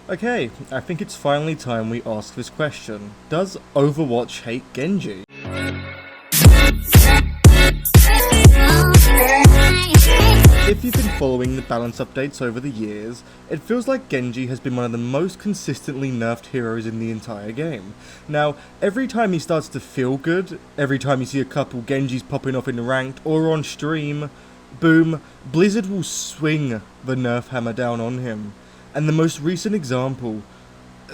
Okay, I think it's finally time we ask this question. Does Overwatch hate Genji? If you've been following the balance updates over the years, it feels like Genji has been one of the most consistently nerfed heroes in the entire game. Now, every time he starts to feel good, every time you see a couple Genjis popping off in ranked or on stream, boom, Blizzard will swing the nerf hammer down on him. And the most recent example,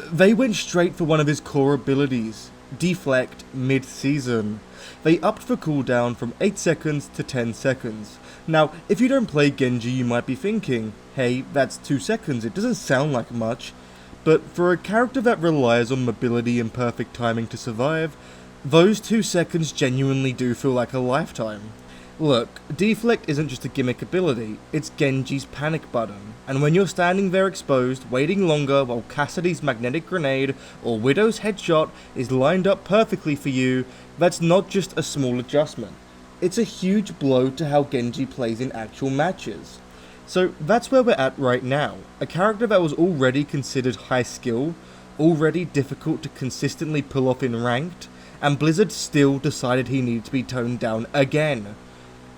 they went straight for one of his core abilities, Deflect, mid-season. They upped the cooldown from 8 seconds to 10 seconds. Now, if you don't play Genji, you might be thinking, hey, that's 2 seconds, it doesn't sound like much. But for a character that relies on mobility and perfect timing to survive, those 2 seconds genuinely do feel like a lifetime. Look, Deflect isn't just a gimmick ability, it's Genji's panic button, and when you're standing there exposed, waiting longer while Cassidy's magnetic grenade or Widow's headshot is lined up perfectly for you, that's not just a small adjustment. It's a huge blow to how Genji plays in actual matches. So that's where we're at right now, a character that was already considered high skill, already difficult to consistently pull off in ranked, and Blizzard still decided he needed to be toned down again.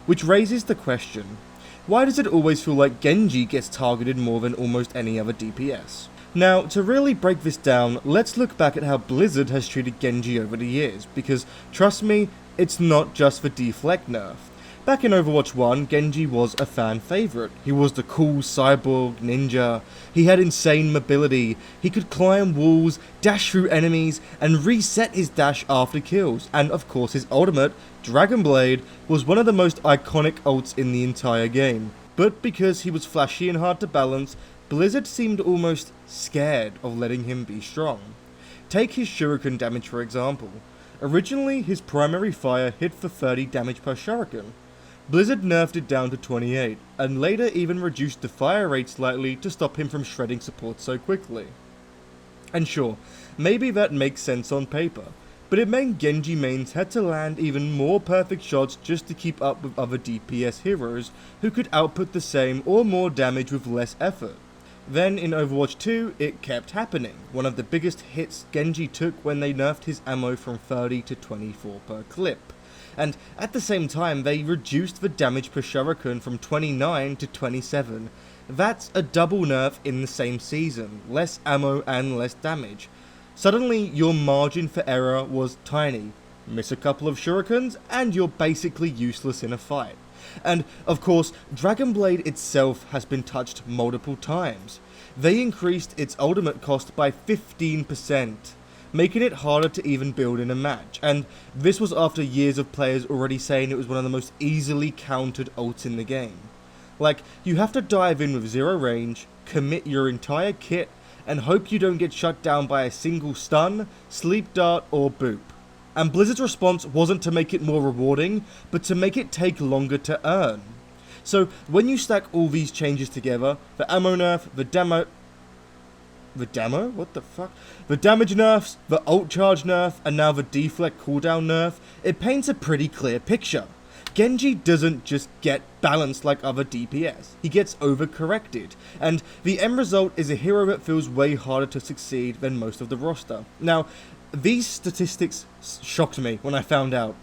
Which raises the question, why does it always feel like Genji gets targeted more than almost any other DPS? Now, to really break this down, let's look back at how Blizzard has treated Genji over the years, because, trust me, it's not just the Deflect nerf. Back in Overwatch 1, Genji was a fan favourite. He was the cool cyborg ninja, he had insane mobility, he could climb walls, dash through enemies, and reset his dash after kills, and of course his ultimate, Dragon Blade, was one of the most iconic ults in the entire game. But because he was flashy and hard to balance, Blizzard seemed almost scared of letting him be strong. Take his shuriken damage for example. Originally, his primary fire hit for 30 damage per shuriken. Blizzard nerfed it down to 28, and later even reduced the fire rate slightly to stop him from shredding support so quickly. And sure, maybe that makes sense on paper, but it meant Genji mains had to land even more perfect shots just to keep up with other DPS heroes who could output the same or more damage with less effort. Then in Overwatch 2, it kept happening. One of the biggest hits Genji took when they nerfed his ammo from 30 to 24 per clip. And at the same time, they reduced the damage per shuriken from 29 to 27. That's a double nerf in the same season, less ammo and less damage. Suddenly, your margin for error was tiny. Miss a couple of shurikens, and you're basically useless in a fight. And, of course, Dragon Blade itself has been touched multiple times. They increased its ultimate cost by 15%, making it harder to even build in a match, and this was after years of players already saying it was one of the most easily countered ults in the game. Like, you have to dive in with zero range, commit your entire kit, and hope you don't get shut down by a single stun, sleep dart, or boop. And Blizzard's response wasn't to make it more rewarding, but to make it take longer to earn. So, when you stack all these changes together, the ammo nerf, the damage nerfs, the ult charge nerf, and now the deflect cooldown nerf, it paints a pretty clear picture. Genji doesn't just get balanced like other DPS, he gets overcorrected, and the end result is a hero that feels way harder to succeed than most of the roster. Now, these statistics shocked me when I found out,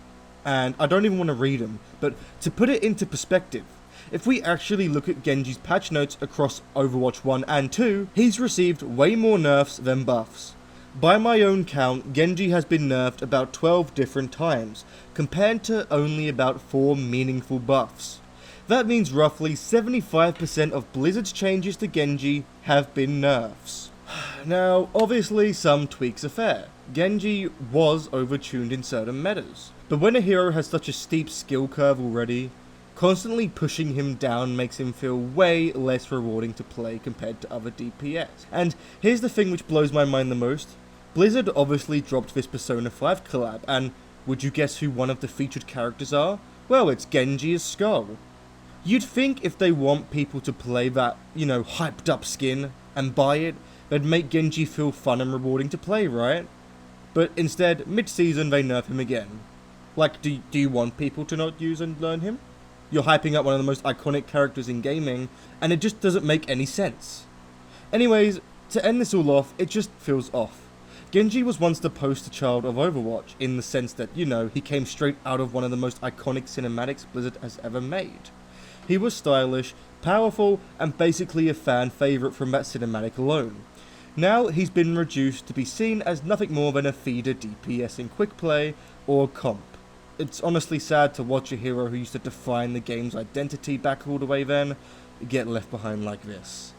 and I don't even want to read them, but to put it into perspective, if we actually look at Genji's patch notes across Overwatch 1 and 2, he's received way more nerfs than buffs. By my own count, Genji has been nerfed about 12 different times, compared to only about 4 meaningful buffs. That means roughly 75% of Blizzard's changes to Genji have been nerfs. Now, obviously some tweaks are fair. Genji was overtuned in certain metas, but when a hero has such a steep skill curve already, constantly pushing him down makes him feel way less rewarding to play compared to other DPS. And here's the thing which blows my mind the most. Blizzard obviously dropped this Persona 5 collab, and would you guess who one of the featured characters are? Well, it's Genji as Skull. You'd think if they want people to play that, hyped up skin and buy it, they'd make Genji feel fun and rewarding to play, right? But instead, mid-season they nerf him again. Like, do you want people to not use and learn him? You're hyping up one of the most iconic characters in gaming, and it just doesn't make any sense. Anyways, To end this all off, it just feels off. Genji was once the poster child of Overwatch, in the sense that, you know, he came straight out of one of the most iconic cinematics Blizzard has ever made. He was stylish, powerful, and basically a fan favourite from that cinematic alone. Now he's been reduced to be seen as nothing more than a feeder DPS in quickplay or comp. It's honestly sad to watch a hero who used to define the game's identity back all the way then get left behind like this.